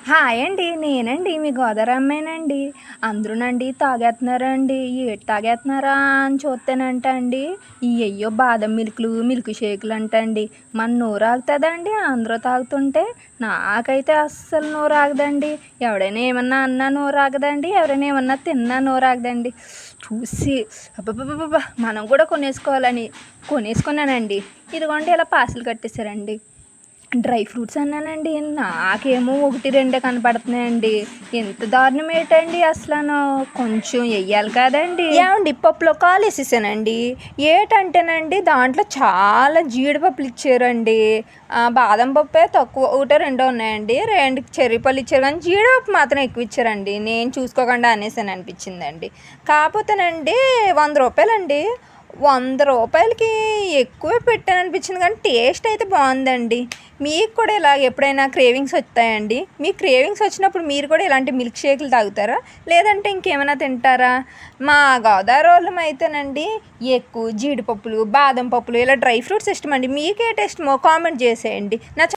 Hi అండి. నేనండి మీ గోదావరి అమ్మాయినండి. అందరూనండి తాగేత్తన్నారండి. ఏటి తాగేత్తన్నారా అని చూత్తేనంట అండి, ఇయ్యెయ్యో బాదం మిల్కులు, మిల్క్ షేకులంట అండి. మన నోరాగుతదా అండి అందరూ తాగుతుంటే? నాకైతే అస్సలు నోరాగదండి. ఎవడైనా ఏమన్నా అన్నా నోరాగదండి. ఎవరైనా ఏమన్నా తిన్నా నోరాగదండి. చూసి అబ్బబ్బబ్బబ్బా! మనం కూడా కొనేసుకోవాలని కొనేసుకున్నానండి. ఇదిగోండి ఇలా పార్సెల్ కట్టేసారండి. డ్రై ఫ్రూట్స్ అన్నానండి. నాకేమో 1, 2 కనపడుతున్నాయండి. ఎంత దారుణం ఏటండి అసలను. కొంచెం ఎయ్యాలి కదండి. ఏవండి పప్పులో కాలేసేసానండి. ఏటంటేనండి దాంట్లో చాలా జీడిపప్పులు ఇచ్చారండి. బాదం పప్పే తక్కువ 1, 2 ఉన్నాయండి. 2 చెర్రీ పళ్ళు ఇచ్చారు కానీ జీడిపప్పు మాత్రం ఎక్కువ ఇచ్చారండి. నేను చూసుకోకుండా అనేసాను అనిపించిందండి. కాకపోతేనండి రూ. 100 రూపాయలకి ఎక్కువే పెట్టాననిపించింది కానీ టేస్ట్ అయితే బాగుందండి. మీకు కూడా ఇలాగ ఎప్పుడైనా క్రేవింగ్స్ వస్తాయండి? మీ క్రేవింగ్స్ వచ్చినప్పుడు మీరు కూడా ఇలాంటి మిల్క్ షేకులు తాగుతారా, లేదంటే ఇంకేమైనా తింటారా? మా గోదావరి వాళ్ళం అయితేనండి ఎక్కువ జీడిపప్పులు, బాదం పప్పులు ఇలా డ్రై ఫ్రూట్స్ ఇష్టమండి. మీకే టేస్ట్ కామెంట్ చేసేయండి. నా